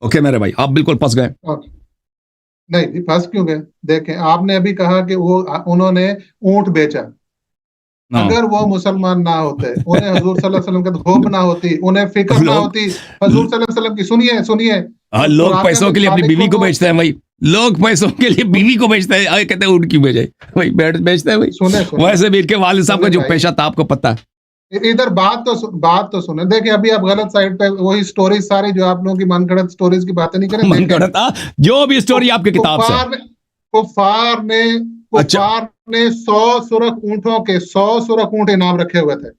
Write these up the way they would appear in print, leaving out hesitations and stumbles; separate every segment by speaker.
Speaker 1: Okay मेरे भाई, आप बिल्कुल फंस गए।
Speaker 2: और नहीं जी, फंस क्यों गए? देखें, आपने अभी कहा कि वो उन्होंने ऊंट बेचा।
Speaker 1: हाँ
Speaker 2: अगर वो मुसलमान ना होते, उन्हें हजूर सल्लल्लाहु अलैहि वसल्लम की खौफ ना होती, उन्हें फिक्र ना
Speaker 1: लोग
Speaker 2: होती हजूर सल्लल्लाहु अलैहि वसल्लम की, सुनिए सुनिए,
Speaker 1: हाँ,
Speaker 2: तो
Speaker 1: लोग
Speaker 2: सुराका
Speaker 1: पैसों
Speaker 2: बिन
Speaker 1: के लिए अपनी
Speaker 2: मालिक
Speaker 1: बीवी को
Speaker 2: तो
Speaker 1: बेचते हैं भाई। लोग पैसों के लिए बीवी को बेचते हैं, आगे कहते हैं ऊँट क्यों बेचे भाई, बेचते हैं भाई।
Speaker 2: सुने सुने
Speaker 1: वैसे भी इनके वालिद साहब का
Speaker 2: सुने
Speaker 1: जो
Speaker 2: भाई,
Speaker 1: पेशा था आपको पता है।
Speaker 2: इधर बात तो सुने। देखिए, अभी आप गलत साइड पे वही स्टोरी सारी जो आप लोगों की मनगढ़ंत स्टोरीज की बातें नहीं करें।
Speaker 1: मन
Speaker 2: देखें,
Speaker 1: गढ़ा था जो भी स्टोरी आपकी किताब से।
Speaker 2: कुफार ने
Speaker 1: अच्छा,
Speaker 2: कुफार ने 100 सुरख ऊंटों के 100 सुरख ऊंट इनाम रखे हुए थे,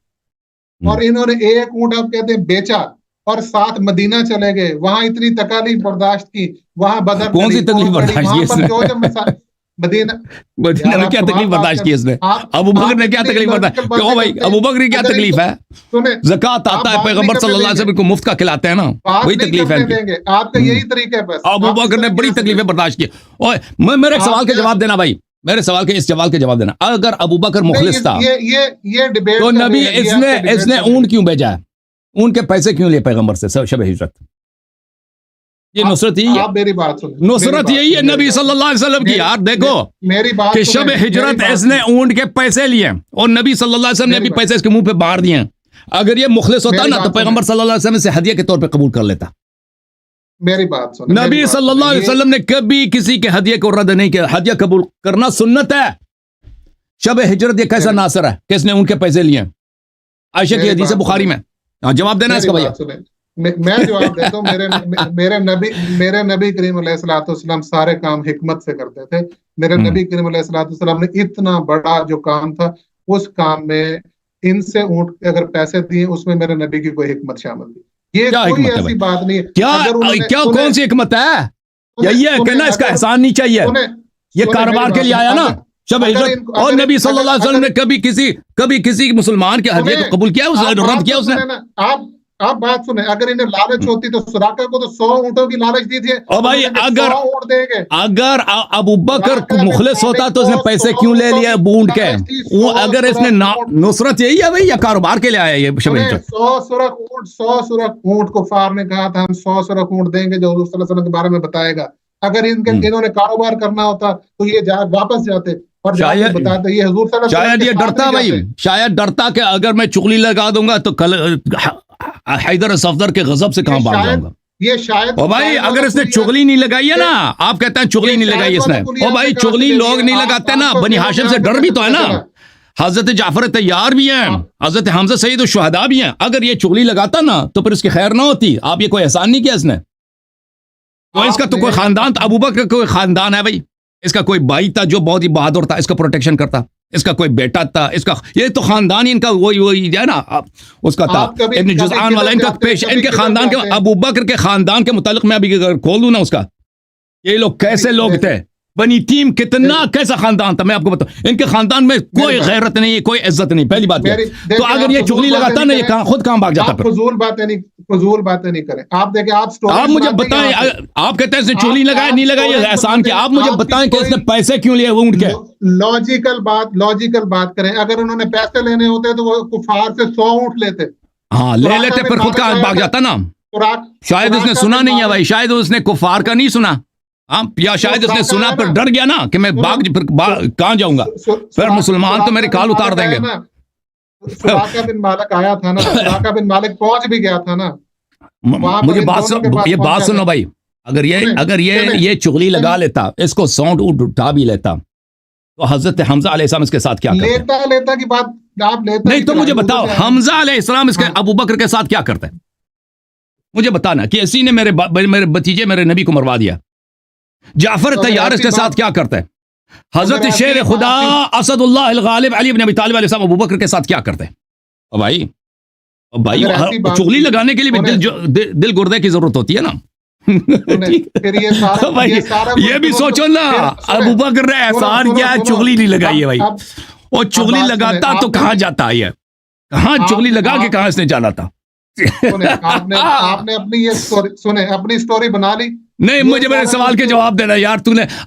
Speaker 2: और इन्होंने एक ऊंट, आप कहते हैं, बेचा और साथ मदीना चले गए। वहां इतनी तकलीफ बर्दाश्त की, वहां बदर
Speaker 1: कौन सी
Speaker 2: लड़ी,
Speaker 1: तकलीफ
Speaker 2: ओहद लड़ी,
Speaker 1: बर्दाश्त की
Speaker 2: वहां पर
Speaker 1: इसने?
Speaker 2: जो मदीना।
Speaker 1: मदीना
Speaker 2: यार
Speaker 1: में
Speaker 2: आप
Speaker 1: क्या
Speaker 2: सवाल
Speaker 1: तकलीफ
Speaker 2: बात
Speaker 1: बर्दाश्त
Speaker 2: कर,
Speaker 1: की इसने?
Speaker 2: आप
Speaker 1: अबू बकर ने क्या
Speaker 2: इतनी
Speaker 1: तकलीफ बर्दाश्त?
Speaker 2: इलॉजिकल
Speaker 1: क्यों
Speaker 2: बातें
Speaker 1: भाई,
Speaker 2: करते हैं।
Speaker 1: अबू बकर की क्या
Speaker 2: अगर
Speaker 1: तकलीफ
Speaker 2: इनको
Speaker 1: है?
Speaker 2: सुने,
Speaker 1: ज़कात
Speaker 2: आप
Speaker 1: आता है,
Speaker 2: बात नहीं
Speaker 1: पैगंबर
Speaker 2: करने
Speaker 1: सल्लल्लाहु अलैहि
Speaker 2: देंगे,
Speaker 1: वसल्लम को मुफ्त का खिलाते हैं ना,
Speaker 2: बात
Speaker 1: वही
Speaker 2: नहीं
Speaker 1: तकलीफ है
Speaker 2: करने
Speaker 1: इनकी।
Speaker 2: देंगे। आपका यही तरीका है, बस
Speaker 1: अबू
Speaker 2: आप इस
Speaker 1: बकर ने बड़ी
Speaker 2: तरीके से
Speaker 1: तकलीफें बर्दाश्त की। और मेरे एक
Speaker 2: आप
Speaker 1: सवाल के
Speaker 2: क्या,
Speaker 1: जवाब देना भाई, मेरे सवाल के इस सवाल के जवाब देना। अगर अबू बकर
Speaker 2: नहीं,
Speaker 1: मुखलिस था
Speaker 2: ये डिबेट
Speaker 1: तो
Speaker 2: का
Speaker 1: नबी
Speaker 2: नहीं है, ये
Speaker 1: इसने
Speaker 2: आपका डिबेट
Speaker 1: इसने
Speaker 2: का नहीं
Speaker 1: ऊंट
Speaker 2: है।
Speaker 1: क्यों भेजा है? ऊंट के पैसे क्यों लिए पैगंबर से शब हिजरत? ये नुसरत यही है,
Speaker 2: आप मेरी बात सुने, मेरी
Speaker 1: नुसरत
Speaker 2: बात
Speaker 1: यही है
Speaker 2: सुने, मेरी
Speaker 1: नबी
Speaker 2: बात
Speaker 1: सल्लल्लाहु अलैहि वसल्लम की। यार देखो
Speaker 2: मेरी बात
Speaker 1: कि
Speaker 2: सुने,
Speaker 1: शब
Speaker 2: मेरी
Speaker 1: हिजरत
Speaker 2: बात
Speaker 1: इसने
Speaker 2: सुने,
Speaker 1: ऊंट के पैसे लिए और नबी सल्लल्लाहु अलैहि वसल्लम ने
Speaker 2: मेरी
Speaker 1: भी
Speaker 2: बात,
Speaker 1: पैसे इसके मुंह पे बार दिए। अगर ये मुखलिस होता
Speaker 2: मेरी
Speaker 1: ना तो
Speaker 2: बात सुने,
Speaker 1: पैगंबर सल्लल्लाहु अलैहि वसल्लम से हदिया के तौर पे कबूल कर लेता।
Speaker 2: मेरी बात सुने, मेरी
Speaker 1: नबी
Speaker 2: बात सुने।
Speaker 1: सल्लल्लाहु अलैहि वसल्लम ने कभी किसी के हदिये को रद्द नहीं किया। हदिया कबूल करना सुन्नत है। शब हिजरत ये कैसा नासर है कि इसने उनके पैसे लिए? आयशा की हदीस है बुखारी में। हाँ, जवाब देना इसका भैया।
Speaker 2: मैं जवाब देता हूँ। मेरे नबी करीम अलैहिस्सलातु वस्सलाम सारे काम हिकमत से करते थे। मेरे नबी करीम अलैहिस्सलातु वस्सलाम ने इतना बड़ा जो काम था, उस काम में इनसे ऊंट के अगर पैसे दिए, उसमें मेरे नबी की कोई हिकमत शामिल थी। ये
Speaker 1: क्या
Speaker 2: कोई
Speaker 1: हिकमत है
Speaker 2: ऐसी
Speaker 1: भाई?
Speaker 2: बात नहीं है।
Speaker 1: क्या
Speaker 2: अगर उन्होंने
Speaker 1: क्या कौन सी हिकमत है? यही है कहना इसका एहसान नहीं चाहिए। ये कारोबार के लिए आया ना शब हिजरत। और नबी सल्लल्लाहु अलैहि वसल्लम ने कभी किसी मुसलमान के हदिये को कबूल किया, उसने रद्द किया उसने?
Speaker 2: आप बात सुने, अगर इन्हें लालच होती तो सुराका को तो 100 ऊंटों की लालच दी थी।
Speaker 1: और भाई अगर
Speaker 2: ऊंट देंगे,
Speaker 1: अगर अबू बकर मुखलिस होता तो उसने पैसे क्यों ले लिए ऊंट के? वो अगर इसने नुसरत यही है भाई, या कारोबार के लिए आया ये शब हिजरत?
Speaker 2: 100 सुरख ऊंट कुफार ने कहा था, हम 100 सुरख ऊंट देंगे जो हजूर सल्लल्लाहु अलैहि वसल्लम के बारे में बताएगा। अगर इन्होंने कारोबार करना होता तो ये वापस जाते और
Speaker 1: शायद
Speaker 2: बताते ये हजूर सल्लल्लाहु अलैहि वसल्लम
Speaker 1: शायद
Speaker 2: के
Speaker 1: ये
Speaker 2: साथ
Speaker 1: डरता
Speaker 2: नहीं
Speaker 1: भाई,
Speaker 2: जाते।
Speaker 1: शायद डरता कि अगर मैं चुगली लगा दूंगा तो कल हैदर सफदर के गजब से कहां भाग जाऊंगा।
Speaker 2: ये शायद
Speaker 1: ओ भाई, अगर इसने चुगली नहीं लगाई है ना, आप कहते हैं चुगली नहीं लगाई इसने। ओ भाई, चुगली लोग नहीं लगाते ना, बनी हाशिम से डर भी तो है ना। हजरत जाफर तैयार भी हैं, हजरत हमजा सईद शुहदा भी हैं। अगर ये चुगली लगाता ना तो फिर इसकी खैर ना होती। आप ये कोई एहसान नहीं किया इसने। तो इसका तो कोई खानदान, अबू बकर का कोई खानदान है भाई। इसका कोई भाई था जो बहुत ही बहादुर था, इसका प्रोटेक्शन करता। इसका कोई बेटा था, इसका ये तो खानदान ही इनका वही है ना, उसका था इब्न जुज़आन वाला इनका पेश। इनके खानदान के, अबू बकर के खानदान के मुतालिक मैं अभी अगर खोल दूं ना उसका, ये लोग कैसे लोग थे, बनी टीम कितना कैसा खानदान था मैं आपको बताऊं। इनके खानदान में कोई गैरत नहीं है, कोई इज्जत नहीं, पहली बात। तो अगर ये चुगली लगाता ना, ये खुद कहां भाग जाता।
Speaker 2: फजूल बातें नहीं करें। आप देखें, आप
Speaker 1: मुझे बताएं, आप कहते हैं इसने चुगली लगाया नहीं लगाई एहसान किया, आप मुझे बताएं कि इसने पैसे क्यों लिए ऊंट के?
Speaker 2: लॉजिकल बात करें। अगर उन्होंने पैसे लेने होते तो वो कुफार से 100 ऊंट लेते।
Speaker 1: हाँ, ले लेते, फिर खुद कहां भाग जाता ना। शायद उसने सुना नहीं है भाई, शायद उसने कुफार का नहीं सुना। हाँ, या शायद उसने सुना पर डर गया ना कि मैं फिर कहां जाऊंगा, फिर मुसलमान तो मेरे काल उतार देंगे।
Speaker 2: सुराका बिन मालिक आया था ना, सुराका बिन मालिक पहुंच भी गया था ना।
Speaker 1: मुझे ये बात सुनो भाई, अगर ये चुगली लगा लेता, इसको सौंड उठा भी लेता, तो हजरत हमजा अलैहिस्सलाम इसके साथ क्या करते?
Speaker 2: लेता की बात आप लेता
Speaker 1: नहीं तो मुझे बताओ, हमजा अलैहिस्सलाम इसके अबू बकर के साथ क्या करते? मुझे बताना कि इसी ने मेरे भतीजे मेरे नबी को मरवा दिया। जाफर तैयार इसके साथ क्या करते हैं? हजरत शेर खुदा असदुल्लाह अल गालिब अली इब्न अबी तालिब अलैहि सलाम अबू बकर के साथ क्या करते हैं? भाई चुगली लगाने के लिए भी दिल गुर्दे की जरूरत होती है ना।
Speaker 2: फिर
Speaker 1: ये भी सोचो ना, अबू बकर ने एहसान किया, चुगली नहीं लगाई है भाई। और चुगली लगाता तो कहां जाता है? ये कहां चुगली लगा के कहां इसने जाना था?
Speaker 2: आपने अपनी ये अपनी स्टोरी बना ली।
Speaker 1: नहीं, मुझे मेरे सवाल के जवाब देना यार।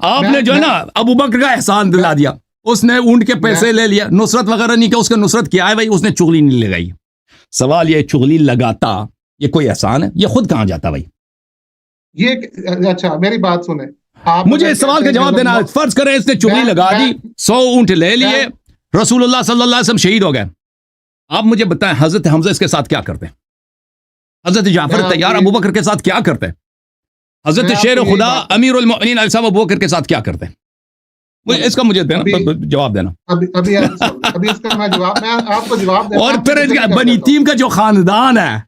Speaker 1: आपने जो है ना अबू बकर का एहसान दिला दिया, उसने ऊंट के पैसे ले लिया, नुसरत वगैरह नहीं किया। उसका नुसरत क्या है भाई? उसने चुगली नहीं लगाई। सवाल ये, चुगली लगाता ये कोई एहसान है? ये खुद कहां जाता भाई?
Speaker 2: ये अच्छा मेरी बात सुने आप,
Speaker 1: मुझे इस सवाल का जवाब देना है। फर्ज करें इसने चुगली लगा दी, 100 ऊंट ले लिए, रसूलुल्लाह सल्लल्लाहु अलैहि वसल्लम शहीद हो गए। आप मुझे बताएं हजरत हमजा इसके साथ क्या करते हैं? हजरत जाफर तैयार अबू बकर के साथ क्या करते हैं? हजरत शेर खुदा अमीरुल मोमिनीन अली साहब अबू बकर के साथ क्या करते हैं? इसका मुझे देना जवाब देना।
Speaker 2: अभी इसका मैं आपको जवाब देता हूं।
Speaker 1: और फिर बनी टीम का जो खानदान है,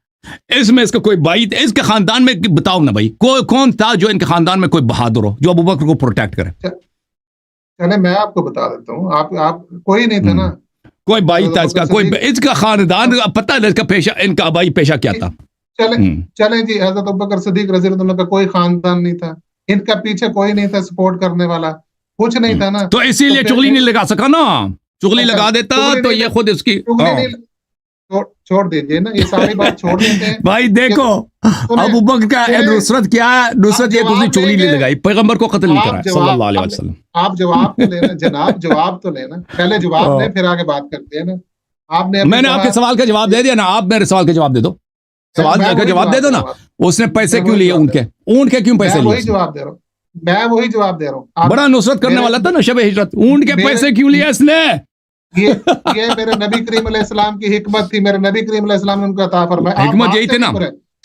Speaker 1: इसमें इसका कोई भाई, इसके खानदान में बताओ ना भाई, कौन था जो इनके खानदान में कोई बहादुर हो जो अबू बकर को प्रोटेक्ट करे?
Speaker 2: चले मैं आपको बता देता हूँ। आप कोई नहीं था ना,
Speaker 1: कोई भाई था इसका, कोई इसका खानदान पता है इसका पेशा, इनका भाई पेशा क्या था?
Speaker 2: चले जी, हजरत अबू बकर सिद्दीक रज़ी अल्लाह अन्हु का कोई खानदान नहीं था, इनका पीछे कोई नहीं था सपोर्ट करने वाला, कुछ नहीं था ना,
Speaker 1: तो इसीलिए चुगली नहीं लगा सका ना। चुगली लगा देता तो ये खुद इसकी
Speaker 2: छोड़ दीजिए ना, ये सारी बात छोड़ देते हैं
Speaker 1: भाई। देखो अबू बकर का नुसरत क्या है, नुसरत ये दूसरी चुगली नहीं लगाई, पैगंबर को कत्ल नहीं कराया सल्लल्लाहु अलैहि वसल्लम।
Speaker 2: आप जवाब तो लेना जनाब, जवाब तो लेना, पहले जवाब लें फिर आगे बात करते हैं ना। आपने
Speaker 1: मैंने आपके सवाल का जवाब दे दिया ना, आप मेरे सवाल का जवाब दे दो, सवाल का जवाब दे दो ना। उसने पैसे क्यों लिए उनके? ऊंट के क्यों पैसे लिए?
Speaker 2: वही जवाब दे रहा हूँ, मैं वही जवाब दे रहा हूँ।
Speaker 1: बड़ा नुसरत करने वाला था ना शब हिजरत, ऊंट के पैसे क्यों लिए इसने?
Speaker 2: ये मेरे नबी करीम अलैहिस्सलाम की हिकमत थी, मेरे नबी करीम अलैहिस्सलाम ने उनको अता फरमाया।
Speaker 1: हिकमत यही थी ना,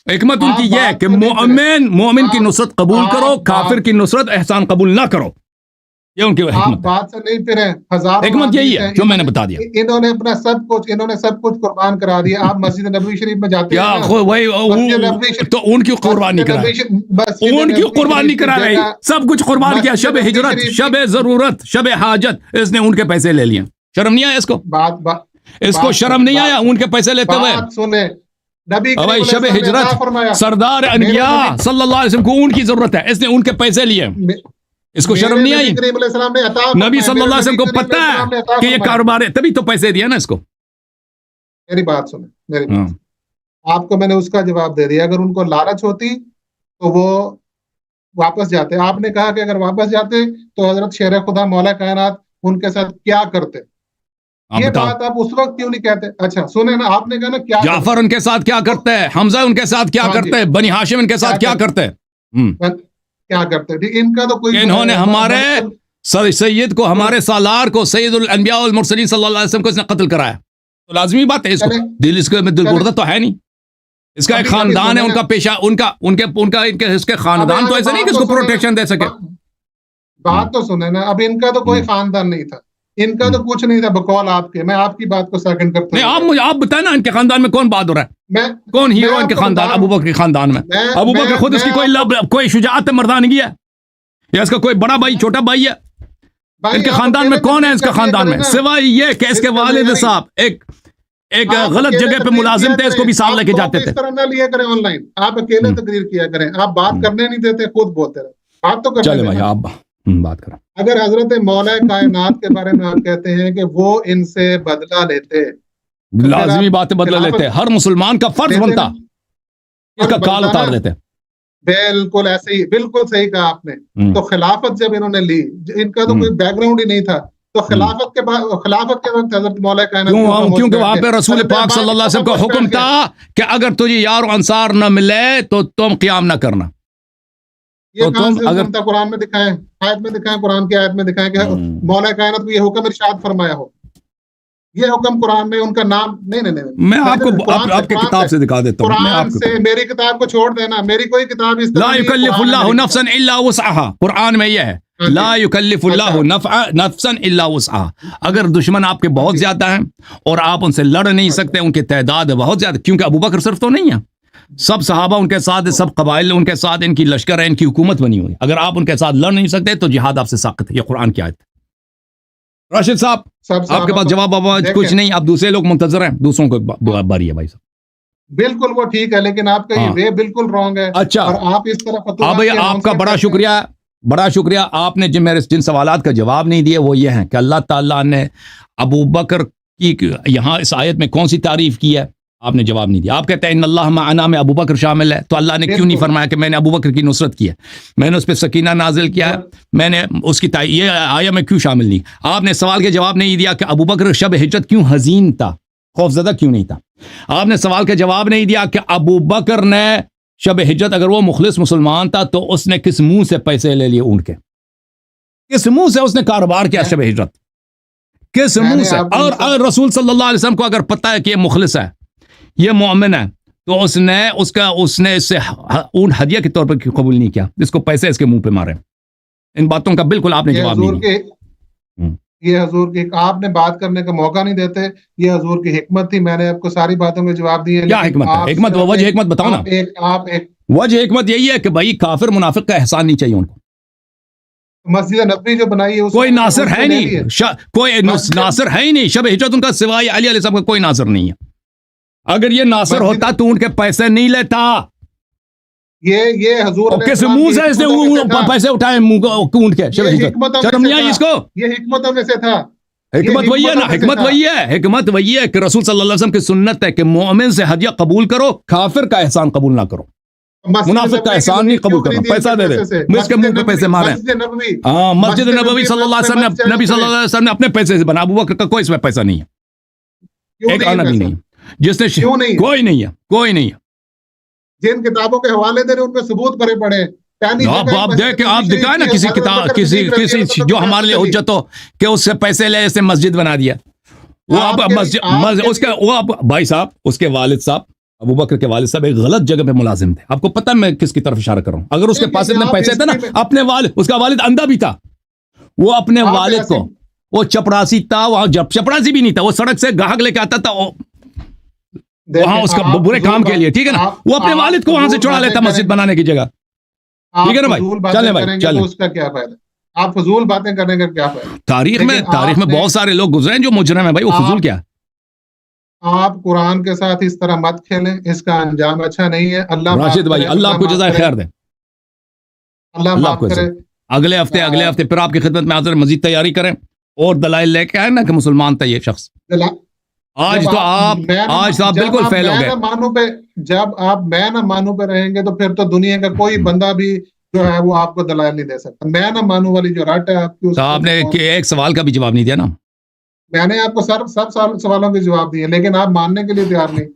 Speaker 1: हिकमत उनकी यह है कि मोमिन की नुसरत कबूल करो, काफिर की नुसरत एहसान कबूल ना करो, ये उनकी हिकमत।
Speaker 2: बात से नहीं फिरे, हजार
Speaker 1: हिकमत यही है जो मैंने बता दिया।
Speaker 2: इन्होंने अपना सब कुछ कुर्बान करा दिया। आप मस्जिद नबवी शरीफ में जाते हैं,
Speaker 1: वही तो ऊंट क्यों कुर्बान नहीं करा? ऊंट क्यों कुर्बान नहीं करा रही? सब कुछ कुर्बान किया, शब हिजरत, शब जरूरत, शब हाजत, इसने ऊंट के पैसे ले लिए। शर्म नहीं आया इसको? इसको शर्म नहीं आया ऊंट के पैसे लेते हुए?
Speaker 2: सुने नबी
Speaker 1: भाई शब हिजरत सरदार अनबिया सल्लल्लाहु अलैहि वसल्लम को ऊंट की जरूरत है, इसने ऊंट के पैसे लिए, इसको शर्म नहीं आई? नबी सल्लल्लाहु अलैहि वसल्लम को पता है कि ये कारोबार है, तभी तो पैसे दिया ना इसको।
Speaker 2: मेरी बात सुने, मेरी बात। आपको मैंने उसका जवाब दे दिया। अगर उनको लालच होती तो वो वापस जाते। आपने कहा कि अगर वापस जाते तो हजरत शेर खुदा मौला कायनात उनके साथ क्या करते? ये बात आप उस वक्त क्यों नहीं कहते? अच्छा सुने ना, आपने कहा ना क्या
Speaker 1: जाफर उनके साथ क्या करते हैं, हमजा उनके साथ क्या करते हैं, बनी हाशिम उनके साथ क्या करते हैं,
Speaker 2: क्या करते हैं? इनका तो कोई,
Speaker 1: इन्होंने हमारे सैयद को, हमारे सालार को, सैयदुल अंबिया वल मुरसलीन सल्लल्लाहु अलैहि वसल्लम को इसने कत्ल कराया, तो लाजमी बात है इसको दिल, इसके में दिल गुर्दा तो है नहीं, इसका एक खानदान है, उनका पेशा, उनका इसके खानदान तो ऐसा नहीं कि इसको प्रोटेक्शन दे सके।
Speaker 2: बात तो सुने ना, अब इनका तो कोई खानदान नहीं था, इनका तो कुछ नहीं था बकौल आपके। मैं आपकी बात को सेकंड करता हूं।
Speaker 1: आप बताए ना इनके खानदान में कौन बहादुर है, कौन हीरो इनके खानदान? अबू बकर के खानदान में अबू बकर खुद इसकी कोई शुजाअत मर्दानगी है, या इसका कोई बड़ा भाई छोटा भाई है? इनके खानदान में कौन है इसके खानदान में, सिवाय ये कि इसके वालिद साहब एक गलत जगह पे मुलाजिम थे, इसको भी साथ लेके जाते थे।
Speaker 2: इस तरह ना लिया करें ऑनलाइन, आप अकेले तकरीर किया करें, आप बात करने नहीं देते, खुद बोलते रहे, बात तो
Speaker 1: चले भाई आप बात करें।
Speaker 2: अगर हजरत मौला कायनात के बारे में आप कहते हैं कि वो इनसे बदला लेते,
Speaker 1: लाजमी बात है, बदला लेते, हर मुसलमान का फर्ज बनता इसका काल उतार देते।
Speaker 2: बिल्कुल ऐसे ही, बिल्कुल सही कहा आपने। तो खिलाफत जब इन्होंने ली, इनका तो कोई बैकग्राउंड ही नहीं था, तो खिलाफत के वक्त हजरत मौला कायनात,
Speaker 1: क्योंकि वहां पे रसूल पाक सल्लल्लाहु अलैहि वसल्लम का हुक्म था कि अगर तुझे यार अंसार न मिले तो तुम क़याम न करना।
Speaker 2: ये तो तुम अगर कुरान में दिखाएं, आयत में दिखाएं, कुरान की आयत में दिखाएं कि मौला कायनात को ये हुक्म इरशाद फरमाया हो, ये हुक्म कुरान में, उनका नाम नहीं,
Speaker 1: मैं आपको आपके किताब से दिखा देता हूं।
Speaker 2: कुरान से मेरी किताब को छोड़ देना, मेरी कोई किताब इस तरह
Speaker 1: ला युकल्लिफुल्लाहु नफ्सन इल्ला वुसअहा, कुरान में यह है ला युकल्लिफुल्लाहु नफ्सन इल्ला वुसअहा। अगर दुश्मन आपके बहुत ज्यादा हैं और आप उनसे लड़ नहीं सकते, उनकी तादाद बहुत ज्यादा, क्योंकि अबू बकर सिर्फ तो नहीं है, सब सहाबा उनके साथ, सब कबाइल उनके साथ, इनकी लश्कर है, इनकी हुकूमत बनी हुई। अगर आप उनके साथ लड़ नहीं सकते तो जिहाद आपसे साक़त है, ये कुरान की आयत है। राशिद साहब आपके पास जवाब कुछ नहीं, आप दूसरे लोग मुंतजर हैं, दूसरों को बारी है भाई साहब।
Speaker 2: बिल्कुल वो ठीक है, लेकिन आपका ये वे बिल्कुल रॉन्ग है।
Speaker 1: अच्छा,
Speaker 2: और आप इस तरह
Speaker 1: भाई आपका बड़ा शुक्रिया, आपने जो मेरे जिन सवालात का जवाब नहीं दिए वो ये हैं कि अल्लाह ताला ने अबू बकर की यहाँ इस आयत में कौन सी तारीफ की है, आपने जवाब नहीं दिया। आप कहते हैं इन्नल्लाह मअना में अबू बकर शामिल है, तो अल्लाह ने क्यों नहीं फरमाया कि मैंने अबू बकर की नुसरत की है, मैंने उस पर सकीना नाजिल किया है, मैंने उसकी ये आया में क्यों शामिल नहीं? आपने सवाल के जवाब नहीं दिया कि अबू बकर शब हिजरत क्यों हजीन था, खौफजदा क्यों नहीं था। आपने सवाल का जवाब नहीं दिया कि अबू बकर ने शब हिज्जत अगर वो मुखलिस मुसलमान था तो उसने किस मुंह से पैसे ले लिए ऊंट के? किस मुंह से उसने कारोबार किया शब हिज्जत? किस मुंह से? और अगर रसूल सल्लल्लाहु अलैहि वसल्लम को अगर पता है कि ये मुखलिस है, ये मोमिन है, तो उसने इससे ऊंट हदिया के तौर पर क्यों कबूल नहीं किया, जिसको पैसे इसके मुंह पे मारे? इन बातों का बिल्कुल आपने जवाब नहीं दिया।
Speaker 2: ये हजूर की आपने बात करने का मौका नहीं देते। ये हजूर की हिकमत थी, मैंने आपको सारी बातों के जवाब दिए।
Speaker 1: क्या हिकमत है? हिकमत वजह हिकमत बताओ ना। वजह हिकमत यही है कि भाई काफिर मुनाफिक का एहसान नहीं चाहिए उनको।
Speaker 2: मस्जिद नबवी जो बनाई है
Speaker 1: कोई नासिर है नहीं, कोई नासिर है ही नहीं। शब हिज्जत उनका सिवाय अली अलैहिस्सलाम का कोई नासिर नहीं है। अगर ये नासिर होता तो उनके पैसे नहीं लेता।
Speaker 2: ये हजूर
Speaker 1: किस मुंह से इसने पैसे उठाए ऊंट के? शर्म नहीं आई इसको?
Speaker 2: ये हिकमतों में से था।
Speaker 1: हिकमत वही है ना, हिकमत वही है, हिकमत वही है कि रसूल सल्लल्लाहु अलैहि वसल्लम की सुन्नत है कि मोमिन से हदिया कबूल करो, काफिर का एहसान कबूल ना करो, मुनाफिक का एहसान नहीं कबूल करो। पैसा दे दे, इसके मुंह पे पैसे मारे। हाँ, मस्जिद नबवी सल्लल्लाहु अलैहि वसल्लम, नबी सल्लल्लाहु अलैहि वसल्लम ने अपने पैसे से बना। अबू बकर का कोई इसमें पैसा नहीं है, एक आना भी नहीं जिसने, कोई नहीं है, कोई नहीं है।
Speaker 2: जिन किताबों के हवाले दे रहे उन पे सबूत भरे पड़े।
Speaker 1: आप देख, आप दिखाए ना किसी किताब, किसी जो हमारे लिए हुज्जत हो कि उससे पैसे ले ऐसे मस्जिद बना दिया। वो आप मस्जिद उसका, वो आप भाई साहब, उसके वालिद साहब, अबू बकर के वालिद साहब एक गलत जगह पे मुलाजिम थे। आपको पता है मैं किसकी तरफ इशारा कर रहा हूं? अगर उसके पास इतने पैसे थे ना, अपने वालिद, उसका वालिद अंधा भी था, वो अपने वालिद को, वो चपरासी था, वहां जब चपरासी भी नहीं था, वो सड़क से गाहक लेके आता था वहां उसका बुरे काम के लिए, ठीक है ना, वो अपने वालिद को वहां से चुरा लेता मस्जिद बनाने की जगह। ठीक है ना भाई, चले भाई चले।
Speaker 2: उसका क्या फायदा? आप फजूल बातें करने का क्या फायदा?
Speaker 1: तारीख में बहुत सारे लोग गुजरे हैं जो मुजरिम है भाई, वो फजूल क्या?
Speaker 2: आप कुरान के साथ इस तरह मत खेलें, इसका अंजाम अच्छा नहीं है। अल्लाह
Speaker 1: राशिद भाई, अल्लाह आपको जज़ाए खैर दे,
Speaker 2: अल्लाह माफ करे।
Speaker 1: अगले हफ्ते फिर आपकी खिदमत में हाजिर, मजीद तैयारी करें और दलाइल लेके आए ना कि मुसलमान था ये शख्स। आज तो आप बिल्कुल फेल हो गए।
Speaker 2: जब आप मैं ना मानू पे रहेंगे तो फिर तो दुनिया का कोई बंदा भी जो है वो आपको दलाल नहीं दे सकता। मैं ना मानू वाली जो रट है आपकी, तो आपने
Speaker 1: एक सवाल का भी जवाब नहीं दिया ना।
Speaker 2: मैंने आपको सब सवालों के जवाब दिए, लेकिन आप मानने के लिए तैयार नहीं।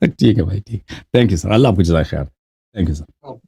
Speaker 1: ठीक है भाई, ठीक। थैंक यू सर, अल्लाह आपको जज़ाए खैर। Thank you sir.